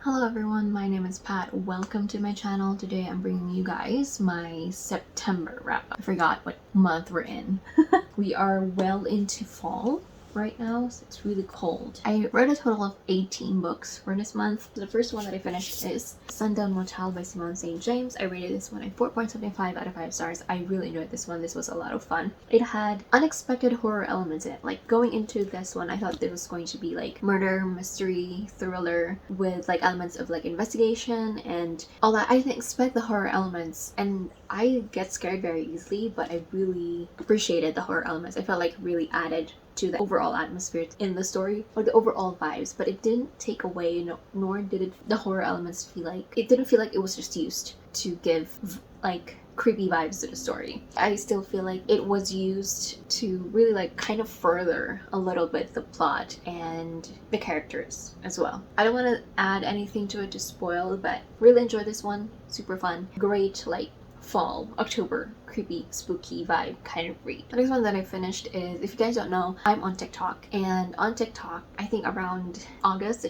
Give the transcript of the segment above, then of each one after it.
Hello everyone, my name is Pat. Welcome to my channel. Today I'm bringing you guys my September wrap up. I forgot what month we're in. We are well into fall right now, so it's really cold. I read a total of 18 books for this month. The first one that I finished is Sundown Motel by Simone St. James. I rated this one at 4.75 out of 5 stars. I really enjoyed this one. This was a lot of fun. It had unexpected horror elements in it. Like going into this one, I thought it was going to be like murder, mystery, thriller with like elements of like investigation and all that. I didn't expect the horror elements, and I get scared very easily, but I really appreciated the horror elements. I felt like it really added to the overall atmosphere in the story, or the overall vibes, but it didn't take away, nor did it the horror elements feel like it didn't feel like it was just used to give like creepy vibes to the story. I still feel like it was used to really like kind of further a little bit the plot and the characters as well. I don't want to add anything to it to spoil, but really enjoyed this one. Super fun, great like fall, October, creepy, spooky vibe kind of read. The next one that I finished is, if you guys don't know, I'm on TikTok, and on TikTok, I think around August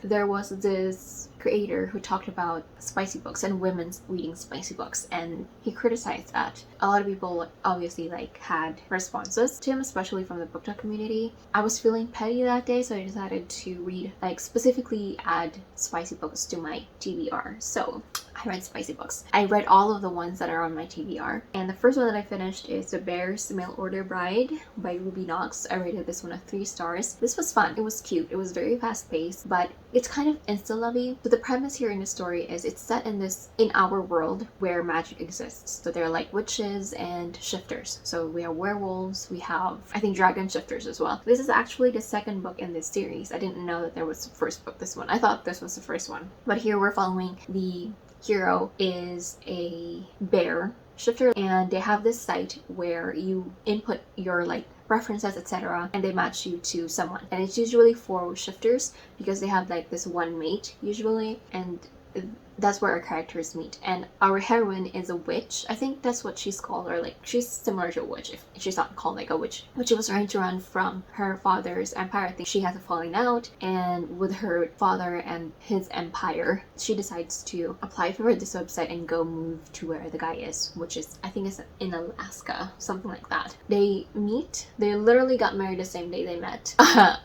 there was this creator who talked about spicy books and women's reading spicy books, and he criticized that. A lot of people obviously like had responses to him, especially from the book talk community. I was feeling petty that day, so I decided to read, like specifically add spicy books to my TBR. So I read spicy books. I read all of the ones that are on my TBR. And the first one that I finished is The Bear's Mail Order Bride by Knoxx. I rated this one a 3 stars. This was fun. It was cute. It was very fast paced, but it's kind of insta-lovey. So the premise here in the story is it's set in our world where magic exists. So they're like witches and shifters. So we have werewolves, we have, I think, dragon shifters as well. This is actually the second book in this series. I didn't know that there was the first book, this one. I thought this was the first one. But here we're following the hero is a bear shifter, and they have this site where you input your like preferences, etc., and they match you to someone, and it's usually for shifters because they have like this one mate usually, and that's where our characters meet. And our heroine is a witch. I think that's what she's called, or like she's similar to a witch if she's not called like a witch. But she was trying to run from her father's empire. I think she has a falling out, and with her father and his empire, she decides to apply for this website and go move to where the guy is, which is, I think, is in Alaska, something like that. They meet. They literally got married the same day they met,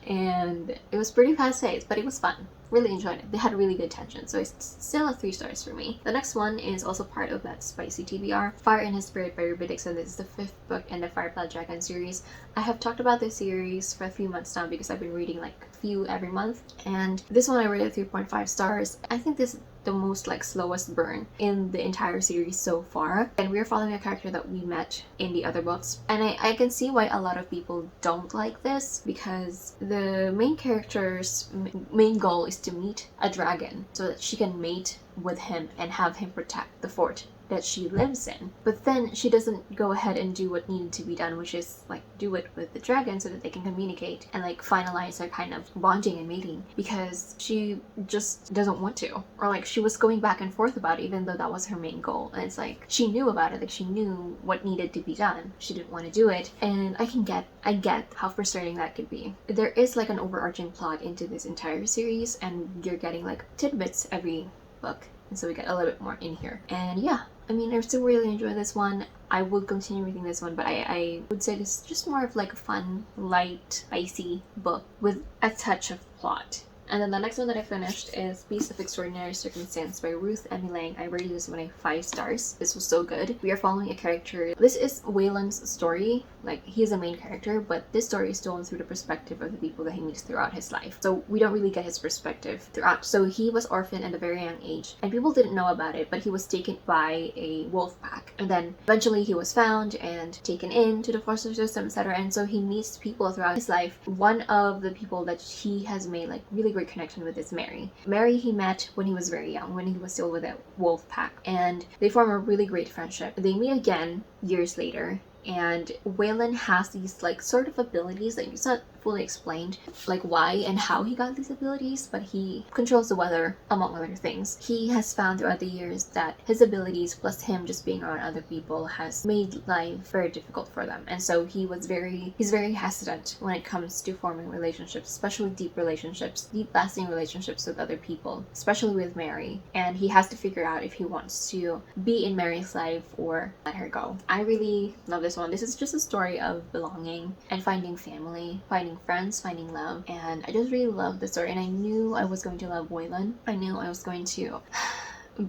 and it was pretty fast paced, but it was fun. Really enjoyed it. They had really good tension, so it's still a 3 stars for me. The next one is also part of that spicy TBR, Fire in His Spirit by Dixon. This is the 5th book in the Fireblood Dragon series. I have talked about this series for a few months now because I've been reading like a few every month, and this one I rated 3.5 stars. I think this is the most like slowest burn in the entire series so far, and we're following a character that we met in the other books, and I can see why a lot of people don't like this, because the main character's main goal is to meet a dragon so that she can mate with him and have him protect the fort that she lives in. But then she doesn't go ahead and do what needed to be done, which is like do it with the dragon so that they can communicate and like finalize their kind of bonding and mating, because she just doesn't want to, or like she was going back and forth about it even though that was her main goal. And it's like she knew about it, like she knew what needed to be done, she didn't want to do it. And I get how frustrating that could be. There is like an overarching plot into this entire series, and you're getting like tidbits every book, and so we get a little bit more in here. And yeah, I mean, I still really enjoy this one. I would continue reading this one, but I would say this is just more of like a fun, light, icy book with a touch of plot. And then the next one that I finished is Piece of Extraordinary Circumstance by Ruth Emmy Lang. I rated this one a 5 stars. This was so good. We are following a character. This is Waylon's story. Like, he's a main character, but this story is told through the perspective of the people that he meets throughout his life. So we don't really get his perspective throughout. So he was orphaned at a very young age, and people didn't know about it, but he was taken by a wolf pack. And then eventually he was found and taken into the foster system, etc. And so he meets people throughout his life. One of the people that he has made like really great connection with is Mary. Mary he met when he was very young, when he was still with a wolf pack, and they form a really great friendship. They meet again years later, and Waylon has these like sort of abilities, like it's not fully explained like why and how he got these abilities, but he controls the weather among other things. He has found throughout the years that his abilities plus him just being around other people has made life very difficult for them, and so he's very hesitant when it comes to forming relationships, especially deep relationships, deep lasting relationships with other people, especially with Mary, and he has to figure out if he wants to be in Mary's life or let her go. I really love this one. This is just a story of belonging and finding family, finding friends, finding love, and I just really love the story, and I knew I was going to love Waylon. I knew I was going to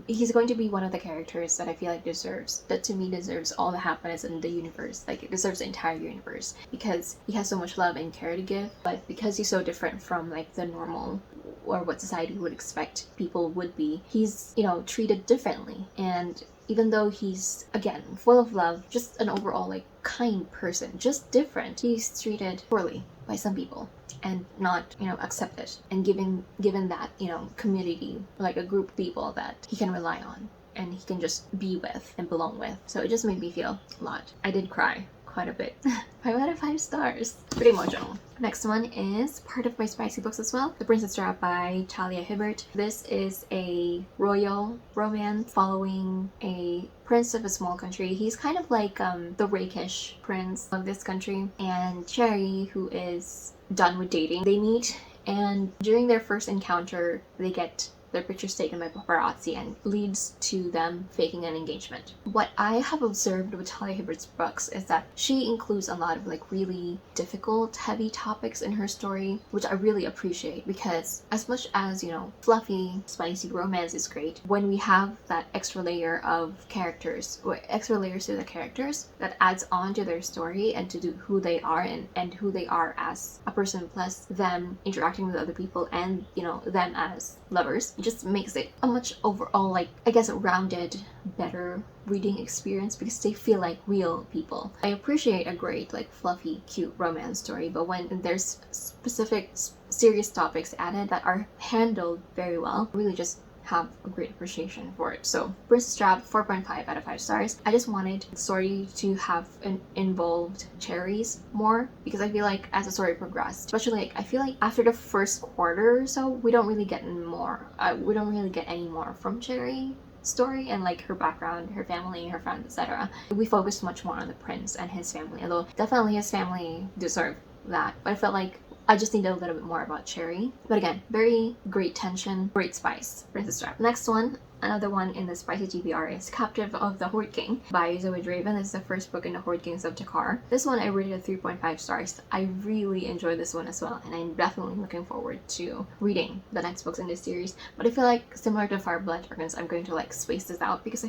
he's going to be one of the characters that I feel like deserves all the happiness in the universe. Like, it deserves the entire universe because he has so much love and care to give, but because he's so different from like the normal or what society would expect people would be, he's, you know, treated differently. And even though he's, again, full of love, just an overall like kind person, just different, he's treated poorly by some people and not, you know, accepted and given that, you know, community, like a group of people that he can rely on and he can just be with and belong with. So it just made me feel a lot. I did cry quite a bit. 5 out of 5 stars. Pretty emotional. Next one is part of my spicy books as well, The Princess Trap by Talia Hibbert. This is a royal romance following a prince of a small country. He's kind of like the rakish prince of this country, and Cherry, who is done with dating, they meet, and during their first encounter they get their pictures taken by paparazzi and leads to them faking an engagement. What I have observed with Talia Hibbert's books is that she includes a lot of like really difficult, heavy topics in her story, which I really appreciate, because as much as, you know, fluffy, spicy romance is great, when we have that extra layer of characters, or extra layers to the characters that adds on to their story and to who they are and who they are as a person, plus them interacting with other people and, you know, them as lovers, just makes it a much overall, like, I guess, a rounded, better reading experience because they feel like real people. I appreciate a great, like, fluffy, cute romance story, but when there's specific serious topics added that are handled very well, really just have a great appreciation for it. So Princess Trap, 4.5 out of 5 stars. I just wanted the story to have involved cherries more, because I feel like as the story progressed, especially like I feel like after the first quarter or so, we don't really get more. We don't really get any more from Cherry story and like her background, her family, her friends, etc. We focused much more on the prince and his family, although definitely his family deserved that, but I felt like I just needed a little bit more about Cherry. But again, very great tension, great spice. Princess Trap. Next one, another one in the spicy TBR, is Captive of the Horde King by Zoey Draven. This is the first book in the Horde Kings of Takar. This one I rated 3.5 stars. I really enjoyed this one as well, and I'm definitely looking forward to reading the next books in this series. But I feel like similar to Fireblood Dragons, I'm going to like space this out because I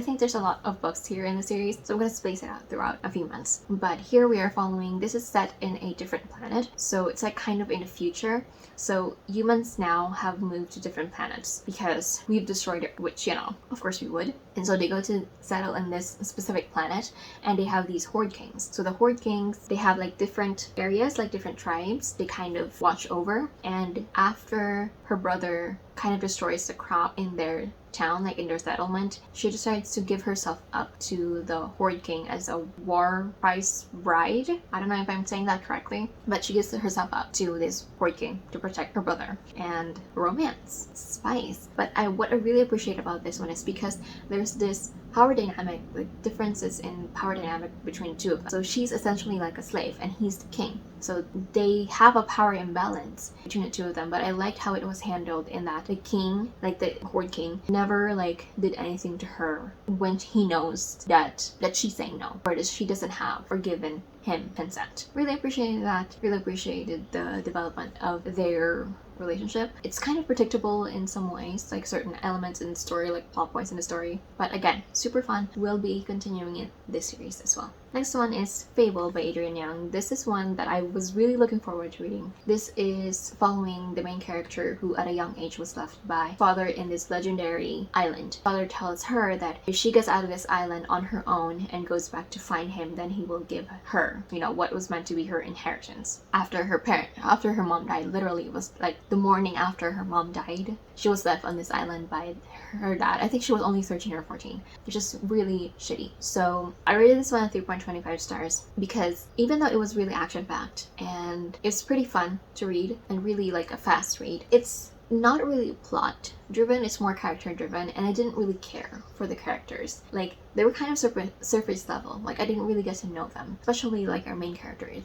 think there's a lot of books here in the series, so I'm going to space it out throughout a few months. But here we are following, this is set in a different planet, so it's like kind of in the future. So humans now have moved to different planets because we've destroyed it, which, you know, of course we would. And so they go to settle in this specific planet, and they have these Horde Kings. So the Horde Kings, they have like different areas, like different tribes they kind of watch over. And after her brother kind of destroys the crop in their town, like in their settlement, she decides to give herself up to the Horde King as a war price bride. I don't know if I'm saying that correctly, but she gives herself up to this Horde King to protect her brother. And romance, spice. But what I really appreciate about this one is because there's this power dynamic, like differences in power dynamic between the two of them. So she's essentially like a slave and he's the king. So they have a power imbalance between the two of them, but I liked how it was handled in that the king, like the Horde King, never like did anything to her when he knows that she's saying no, or that she doesn't have or given him consent. Really appreciated that. Really appreciated the development of their relationship. It's kind of predictable in some ways, like certain elements in the story, like plot points in the story, but again, super fun. We'll be continuing in this series as well. Next one is Fable by Adrian Young. This is one that I was really looking forward to reading. This is following the main character who at a young age was left by father in this legendary island. Father tells her that if she gets out of this island on her own and goes back to find him, then he will give her, you know, what was meant to be her inheritance. After her mom died, literally it was like the morning after her mom died, she was left on this island by her dad. I think she was only 13 or 14, which is really shitty. So I rated this one at 3.25 stars because even though it was really action-packed and it's pretty fun to read and really like a fast read, it's not really plot driven, it's more character driven, and I didn't really care for the characters. Like, they were kind of surface level. Like, I didn't really get to know them, especially like our main character. I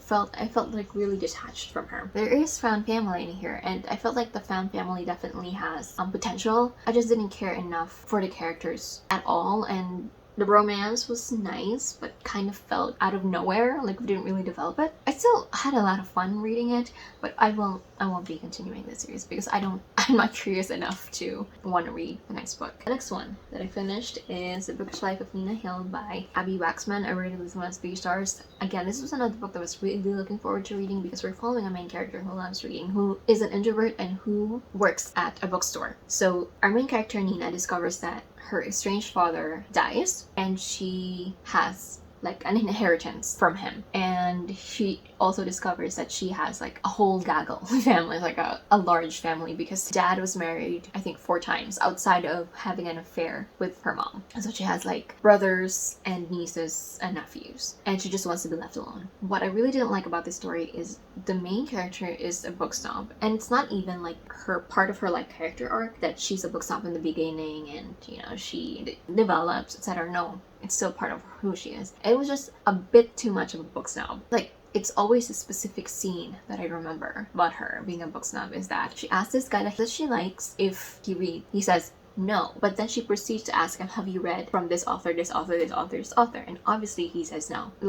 felt like really detached from her. There is found family in here, and I felt like the found family definitely has potential. I just didn't care enough for the characters at all, and the romance was nice, but kind of felt out of nowhere, like we didn't really develop it. I still had a lot of fun reading it, but I won't be continuing this series because I'm not curious enough to want to read the next book. The next one that I finished is The Bookish Life of Nina Hill by Abby Waxman. I rated this one as 3 stars. Again, this was another book that I was really looking forward to reading because we're following a main character who loves reading, who is an introvert and who works at a bookstore. So our main character, Nina, discovers that her estranged father dies and she has like an inheritance from him, and she also discovers that she has like a whole gaggle family, like a large family, because dad was married I think 4 times outside of having an affair with her mom. And so she has like brothers and nieces and nephews, and she just wants to be left alone. What I really didn't like about this story is the main character is a book snob, and it's not even like her part of her like character arc that she's a book snob in the beginning and you know she develops, etc. No, it's still part of who she is. It was just a bit too much of a book snob. Like, it's always a specific scene that I remember about her being a book snob is that she asks this guy that she likes if he reads. He says no, but then she proceeds to ask him, have you read from this author, this author, this author, this author? And obviously he says no. The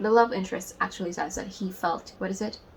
love interest actually says that he felt,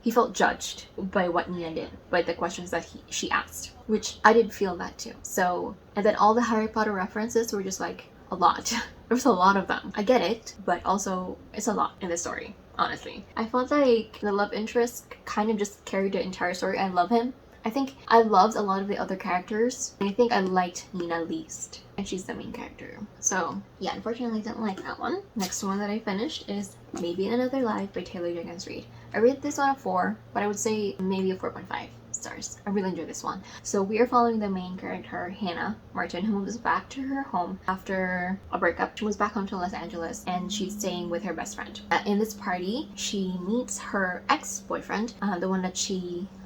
he felt judged by what Nina did, by the questions that she asked, which I did feel that too. So, and then all the Harry Potter references were just like a lot. There's a lot of them. I get it, but also it's a lot in the story, honestly. I felt like the love interest kind of just carried the entire story. I love him. I think I loved a lot of the other characters, and I think I liked Nina least, and she's the main character. So yeah, unfortunately I didn't like that one. Next one that I finished is Maybe in Another Life by Taylor Jenkins Reid. I rated this one a 4, but I would say maybe a 4.5 stars. I really enjoyed this one. So we are following the main character, Hannah Martin, who moves back to her home after a breakup. She moves back home to Los Angeles and she's staying with her best friend. In this party, she meets her ex-boyfriend, the one that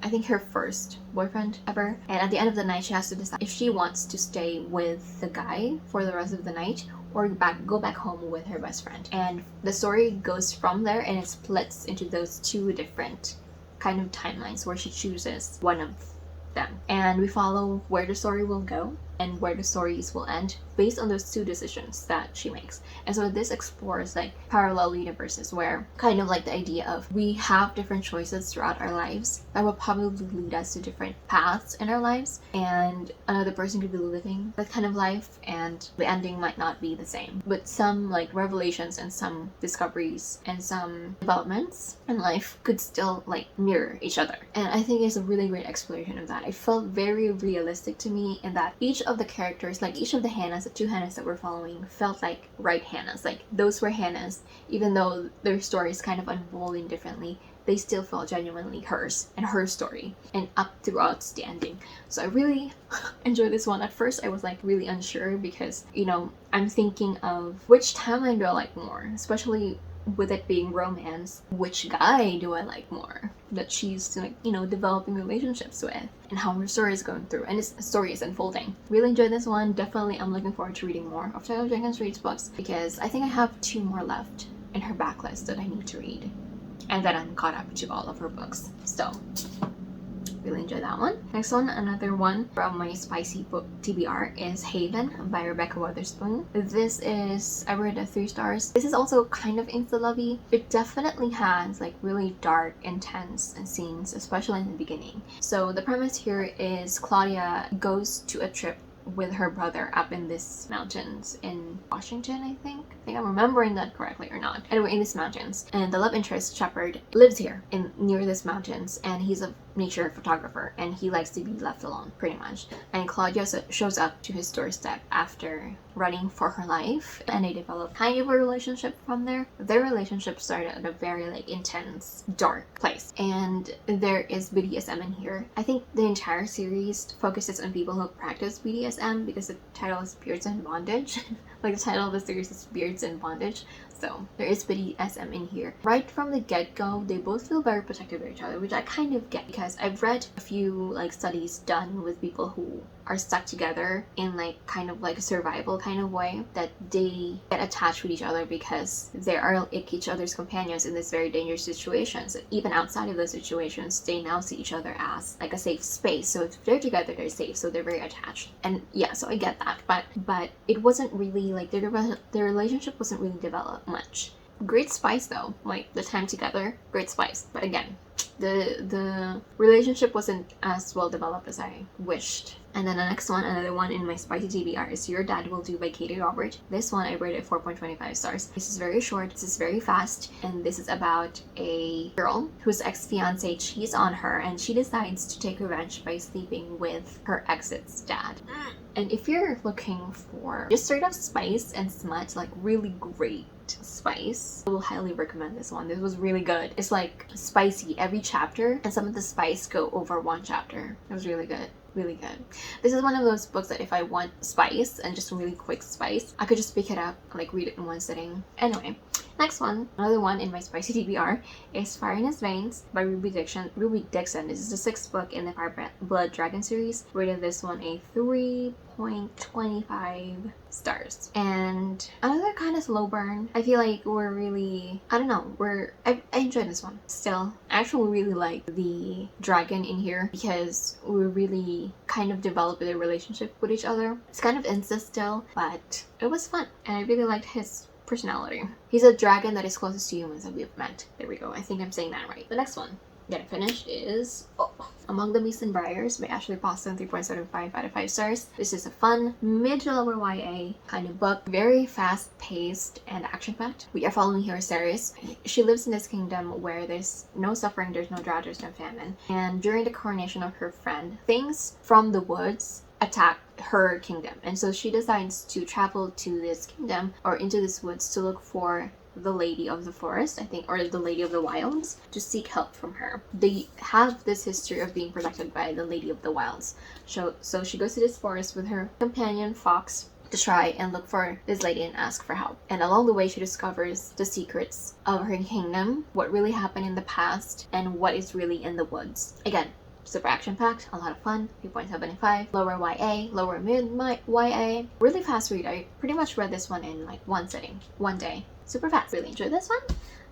I think her first boyfriend ever. And at the end of the night, she has to decide if she wants to stay with the guy for the rest of the night or go back home with her best friend. And the story goes from there, and it splits into those 2 different kind of timelines where she chooses one of them, and we follow where the story will go and where the stories will end based on those 2 decisions that she makes. And so this explores like parallel universes where kind of like the idea of we have different choices throughout our lives that will probably lead us to different paths in our lives, and another person could be living that kind of life and the ending might not be the same, but some like revelations and some discoveries and some developments in life could still like mirror each other. And I think it's a really great exploration of that. It felt very realistic to me in that each of the characters, like each of the Hannahs, the 2 Hannahs that we're following, felt like right Hannahs. Like those were Hannahs, even though their stories kind of unfolding differently, they still felt genuinely hers and her story, and up throughout the ending. So I really enjoyed this one. At first I was like really unsure because, you know, I'm thinking of which timeline do I like more, especially with it being romance. Which guy do I like more that she's like, you know, developing relationships with, and how her story is going through and this story is unfolding. Really enjoyed this one. Definitely I'm looking forward to reading more of Taylor Jenkins Reid's books because I think I have 2 more left in her backlist that I need to read, and then I'm caught up to all of her books. So really enjoyed that one. Next one, another one from my spicy book TBR, is Haven by Rebekah Weatherspoon. This is, I rated 3 stars. This is also kind of insta-lovey. It definitely has like really dark, intense scenes, especially in the beginning. So the premise here is Claudia goes to a trip with her brother up in these mountains in Washington, I think I'm remembering that correctly or not. Anyway, in these mountains, and the love interest Shepherd lives here in near these mountains, and he's a nature photographer, and he likes to be left alone pretty much. And Claudia shows up to his doorstep after running for her life, and they develop kind of a relationship from there. Their relationship started at a very like intense, dark place, and there is BDSM in here. I think the entire series focuses on people who practice BDSM because the title is Beards and Bondage. Like the title of the series is Beards and Bondage. So there is BDSM in here. Right from the get-go, they both feel very protective of each other, which I kind of get because I've read a few like studies done with people who are stuck together in like kind of like a survival kind of way, that they get attached with each other because they are like each other's companions in this very dangerous situations. Even outside of those situations, they now see each other as like a safe space. So if they're together, they're safe, so they're very attached. And yeah, so I get that, but it wasn't really like their relationship wasn't really developed much. Great spice though, like the time together, great spice. But again, the relationship wasn't as well developed as I wished. And then the next one, another one in my spicy TBR, is Your Dad Will Do by Katee Robert. This one I rated 4.25 stars. This is very short, this is very fast, and this is about a girl whose ex-fiance cheats on her, and she decides to take revenge by sleeping with her ex's dad. And if you're looking for just straight up spice and smut, like really great spice, I will highly recommend this one. This was really good. It's like spicy every chapter, and some of the spice go over one chapter. It was really good. Really good. This is one of those books that if I want spice and just really quick spice, I could just pick it up, like read it in one sitting. Anyway, next one, another one in my spicy TBR is Fire in His Veins by Ruby Dixon. This is the 6th book in the Fireblood Dragon series. Rated this one a 3.25 stars. And another kind of slow burn. I feel like we're really, I don't know, I enjoyed this one. Still, I actually really like the dragon in here because we really kind of developed a relationship with each other. It's kind of incest still, but it was fun, and I really liked his personality. He's a dragon that is closest to humans that we've met. There we go. I think I'm saying that right. The next one that I finished is Among the Mist and Briars by Ashley Poston, 3.75 out of 5 stars. This is a fun, mid to lower YA kind of book. Very fast paced and action packed. We are following here Ceres. She lives in this kingdom where there's no suffering, there's no drought, there's no famine. And during the coronation of her friend, things from the woods attack her kingdom, and so she decides to travel to this kingdom or into this woods to look for the Lady of the Forest, I think, or the Lady of the Wilds, to seek help from her. They have this history of being protected by the Lady of the Wilds. So she goes to this forest with her companion Fox to try and look for this lady and ask for help. And along the way, she discovers the secrets of her kingdom, what really happened in the past, and what is really in the woods. Again, super action-packed, a lot of fun, 3.75, lower YA, lower mid YA. Really fast read. I pretty much read this one in like one sitting, one day. Super fast. Really enjoyed this one.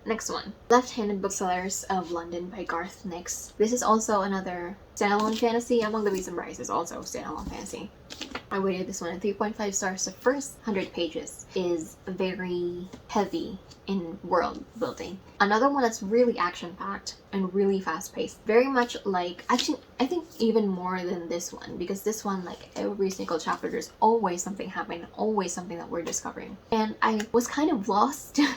Next one, Left-Handed Booksellers of London by Garth Nix. This is also another standalone fantasy. Among the Beasts and Briars is also standalone fantasy. I rated this one at 3.5 stars. The first 100 pages is very heavy in world building. Another one that's really action-packed and really fast-paced. Very much like, actually, I think even more than this one, because this one, like every single chapter, there's always something happening, always something that we're discovering. And I was kind of lost in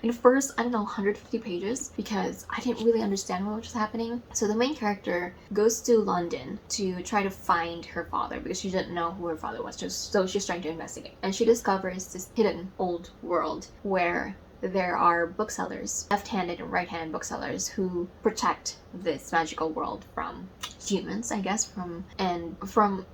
the first, I don't know, 150 pages because I didn't really understand what was happening. So the main character goes to London to try to find her father because she didn't know who her father was, so she's trying to investigate. And she discovers this hidden old world where there are booksellers, left-handed and right-handed booksellers, who protect this magical world from humans, I guess, from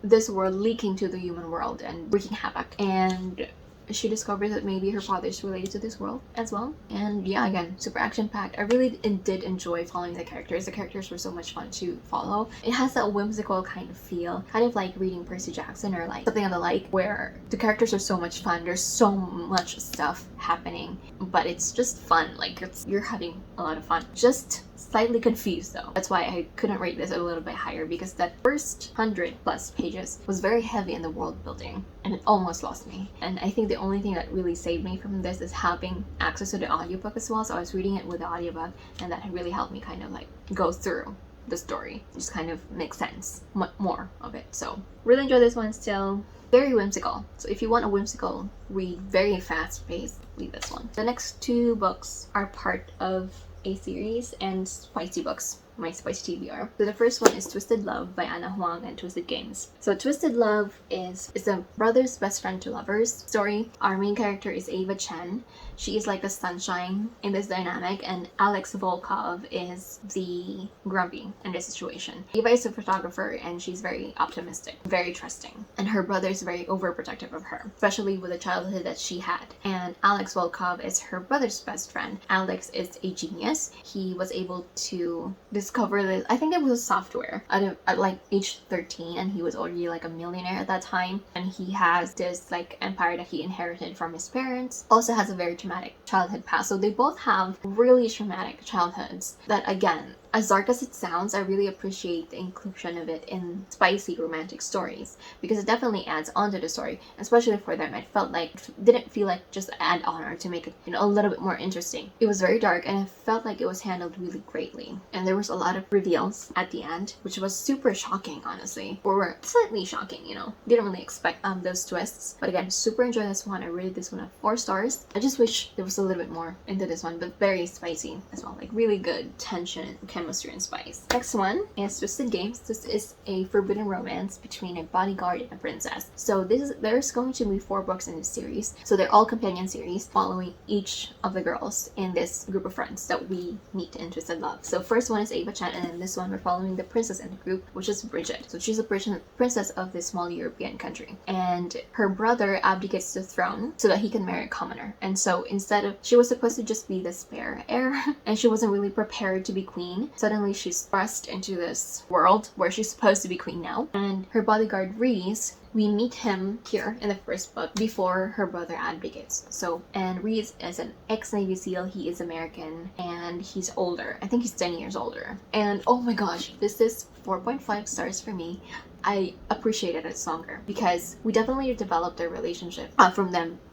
this world leaking to the human world and wreaking havoc. And she discovers that maybe her father is related to this world as well. And yeah, again, super action-packed. I really did enjoy following the characters. The characters were so much fun to follow. It has that whimsical kind of feel, kind of like reading Percy Jackson or like something of the like, where the characters are so much fun. There's so much stuff happening, but it's just fun. Like you're having a lot of fun. Just slightly confused though. That's why I couldn't rate this a little bit higher, because that first 100+ pages was very heavy in the world building and it almost lost me. And I think the only thing that really saved me from this is having access to the audiobook as well. So I was reading it with the audiobook, and that really helped me kind of like go through the story. It just kind of makes sense, more of it. So really enjoy this one. Still very whimsical. So if you want a whimsical read, very fast paced, read this one. The next two books are part of a series and spicy books, my spicy TBR. So the first one is Twisted Love by Anna Huang and Twisted Games. So Twisted Love is a brother's best friend to lovers story. Our main character is Ava Chen. She is like the sunshine in this dynamic, and Alex Volkov is the grumpy in this situation. Ava is a photographer and she's very optimistic, very trusting, and her brother is very overprotective of her, especially with the childhood that she had. And Alex Volkov is her brother's best friend. Alex is a genius. He was able to discover this, I think it was software at like age 13, and he was already like a millionaire at that time, and he has this like empire that he inherited from his parents. Also has a very traumatic childhood past. So they both have really traumatic childhoods that, again, as dark as it sounds, I really appreciate the inclusion of it in spicy romantic stories, because it definitely adds on to the story, especially for them. It felt like, didn't feel like just add on or to make it, you know, a little bit more interesting. It was very dark and it felt like it was handled really greatly. And there was a lot of reveals at the end, which was super shocking, honestly, or slightly shocking, you know. Didn't really expect those twists. But again, super enjoy this one. I rated this one at 4 stars. I just wish there was a little bit more into this one, but very spicy as well. Like really good tension, chemistry, and spice. Next one is Twisted Games. This is a forbidden romance between a bodyguard and a princess. So there's going to be 4 books in this series. So they're all companion series following each of the girls in this group of friends that we meet in Twisted Love. So first one is Ava Chan, and then this one we're following the princess in the group, which is Bridget. So she's a princess of this small European country, and her brother abdicates the throne so that he can marry a commoner. And so instead of, she was supposed to just be the spare heir, and she wasn't really prepared to be queen. Suddenly she's thrust into this world where she's supposed to be queen now, and her bodyguard Reese, we meet him here in the first book before her brother abdicates. So, and Reese is an ex-Navy SEAL. He is American and he's older. I think he's 10 years older. And oh my gosh, this is 4.5 stars for me. I appreciated it longer because we definitely developed a relationship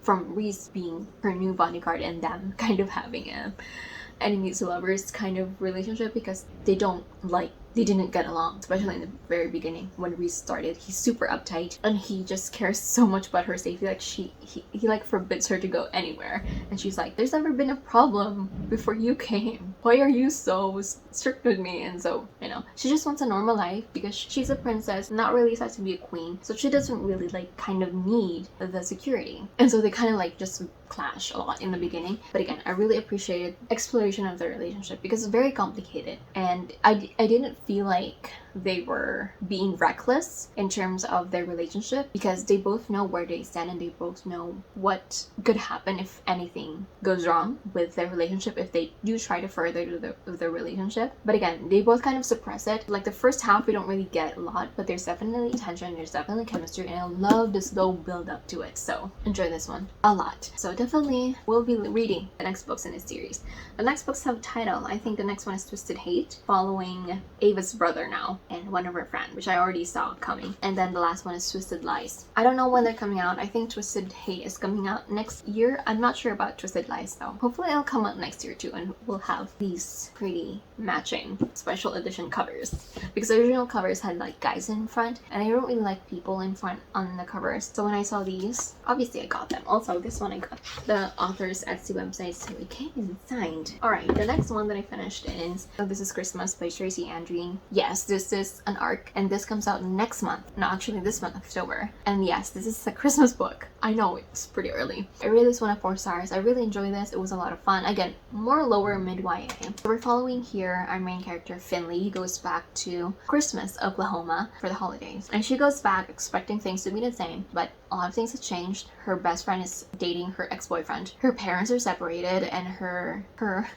from Reese being her new bodyguard and them kind of having a enemies to lovers kind of relationship, because they didn't get along, especially in the very beginning when Reese started. He's super uptight and he just cares so much about her safety. Like he like forbids her to go anywhere, and she's like, there's never been a problem before you came. Why are you so strict with me? And so, you know, she just wants a normal life because she's a princess, not really set to be a queen, so she doesn't really like kind of need the security. And so they kind of like just clash a lot in the beginning. But again, I really appreciated exploration of the relationship because it's very complicated, and I didn't feel like they were being reckless in terms of their relationship, because they both know where they stand and they both know what could happen if anything goes wrong with their relationship, if they do try to further the relationship. But again, they both kind of suppress it. Like the first half we don't really get a lot, but there's definitely tension, there's definitely chemistry, and I love the slow build up to it. So enjoy this one a lot. So definitely we'll be reading the next books in this series. The next books have a title. I think the next one is Twisted Hate, following Ava's brother now and one of her friends, which I already saw coming. And then the last one is Twisted Lies. I don't know when they're coming out. I think Twisted Hate is coming out next year. I'm not sure about Twisted Lies though. Hopefully it'll come out next year too, and we'll have these pretty matching special edition covers, because the original covers had like guys in front, and I don't really like people in front on the covers. So when I saw these, obviously I got them. Also this one I got the author's Etsy website, so it came in signed. Alright, the next one that I finished is This Is Christmas by Tracy Andreen. Yes, this is an arc, and this comes out next month. No, actually this month, October. And yes, this is a Christmas book. I know it's pretty early. I rated this one at 4 stars. I really enjoyed this. It was a lot of fun. Again, more lower mid YA. So we're following here our main character Finley. He goes back to Christmas, Oklahoma for the holidays, and she goes back expecting things to be the same, but a lot of things have changed. Her best friend is dating her ex-boyfriend. Her parents are separated, and her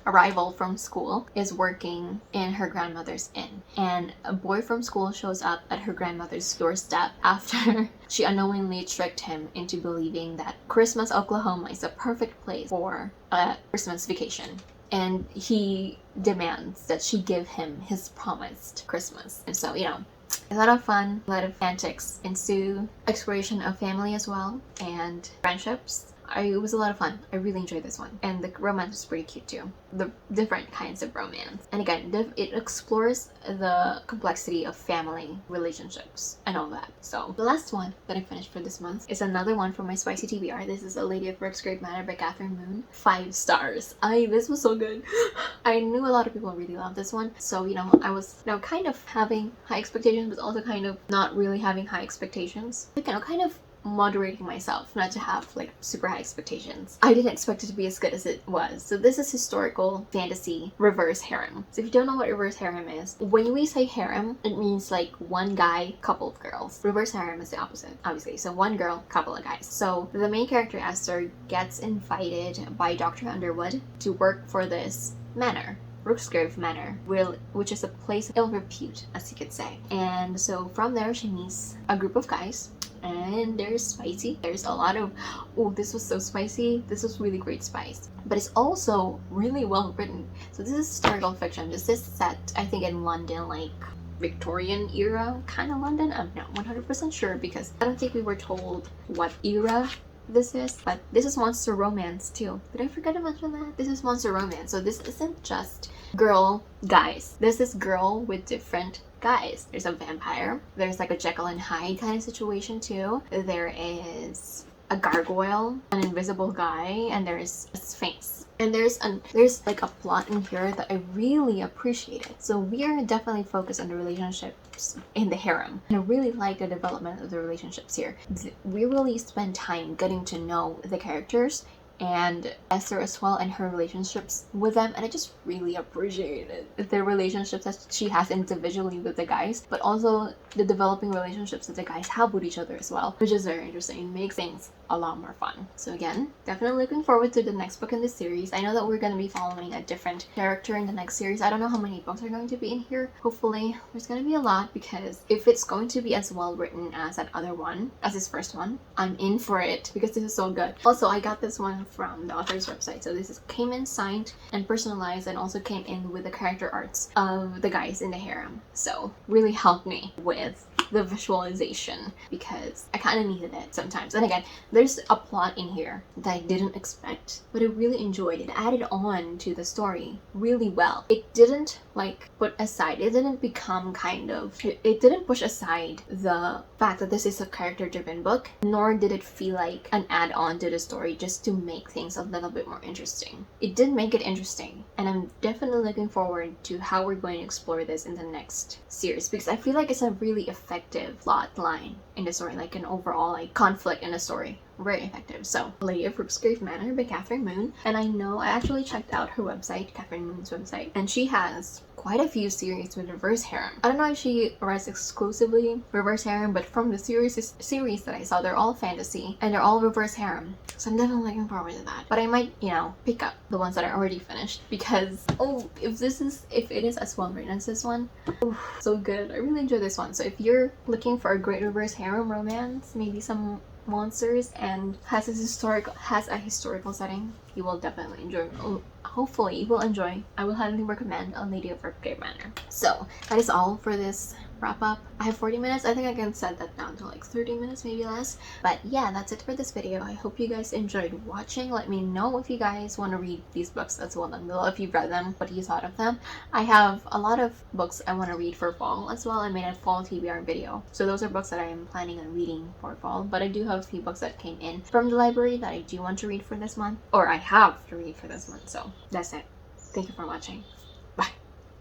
arrival from school is working in her grandmother's inn. And a boy from school shows up at her grandmother's doorstep after she unknowingly tricked him into believing that Christmas, Oklahoma is a perfect place for a Christmas vacation. And he demands that she give him his promised Christmas. And so, you know, a lot of fun, a lot of antics ensue, exploration of family as well, and friendships. It was a lot of fun. I really enjoyed this one. And the romance was pretty cute too. the different kinds of romance. And again, it explores the complexity of family relationships and all that. So the last one that I finished for this month is another one from my spicy TBR. This is A Lady of Rooksgrave Manor by Kathryn Moon. 5 stars. This was so good. I knew a lot of people really loved this one, so I was kind of having high expectations, but also kind of not really having high expectations. Like, kind of moderating myself not to have like super high expectations. I didn't expect it to be as good as it was. So this is historical fantasy reverse harem. So if you don't know what reverse harem is, when we say harem, it means like one guy, couple of girls. Reverse harem is the opposite, obviously. So one girl, couple of guys. So the main character Esther gets invited by Dr. Underwood to work for this manor, Rooksgrave Manor, which is a place of ill repute, as you could say. And so from there she meets a group of guys, and there's spicy. There's a lot of, oh, this was so spicy. This was really great spice. But it's also really well written. So this is historical fiction. This is set, I think, in London, like Victorian era kind of London. I'm not 100% sure because I don't think we were told what era this is, but this is monster romance too. Did I forget to mention that? This is monster romance, so this isn't just girl guys. This is girl with different guys. There's a vampire, there's like a Jekyll and Hyde kind of situation too. There is a gargoyle, an invisible guy, and there's a sphinx. And there's like a plot in here that I really appreciated. So we are definitely focused on the relationships in the harem. And I really like the development of the relationships here. We really spend time getting to know the characters and Esther as well, and her relationships with them, and I just really appreciated the relationships that she has individually with the guys, but also the developing relationships that the guys have with each other as well, which is very interesting. It makes things a lot more fun. So again, definitely looking forward to the next book in this series. I know that we're going to be following a different character in the next series. I don't know how many books are going to be in here. Hopefully there's going to be a lot, because if it's going to be as well written as that other one, as his first one, I'm in for it because this is so good. Also, I got this one from the author's website. So this came in signed and personalized, and also came in with the character arts of the guys in the harem. So really helped me with the visualization because I kind of needed it sometimes. And again, there's a plot in here that I didn't expect, but I really enjoyed it. Added on to the story really well. It didn't like put aside, it didn't become kind of, it didn't push aside the fact that this is a character driven book, nor did it feel like an add-on to the story just to make things a little bit more interesting. It did make it interesting, and I'm definitely looking forward to how we're going to explore this in the next series, because I feel like it's a really effective plot line in the story, like an overall like conflict in the story. Very effective. So, Lady of Rooksgrave Manor by Kathryn Moon. And I know I actually checked out her website, Kathryn Moon's website, and she has quite a few series with reverse harem. I don't know if she writes exclusively reverse harem, but from the series that I saw, they're all fantasy and they're all reverse harem. So I'm definitely looking forward to that. But I might, pick up the ones that are already finished, because if it is as well written as this one, so good. I really enjoy this one. So if you're looking for a great reverse harem romance, maybe some monsters, and has a historical setting, you will definitely enjoy. Hopefully you will enjoy. I will highly recommend A Lady of Rooksgrave Manor. So that is all for this wrap up. I have 40 minutes. I think I can set that down to like 30 minutes, maybe less. But yeah, that's it for this video. I hope you guys enjoyed watching. Let me know if you guys want to read these books as well down below, if you've read them, what you thought of them. I have a lot of books I want to read for fall as well. I made a fall TBR video, so those are books that I am planning on reading for fall. But I do have a few books that came in from the library that I do want to read for this month, or I have to read for this month. So that's it. Thank you for watching.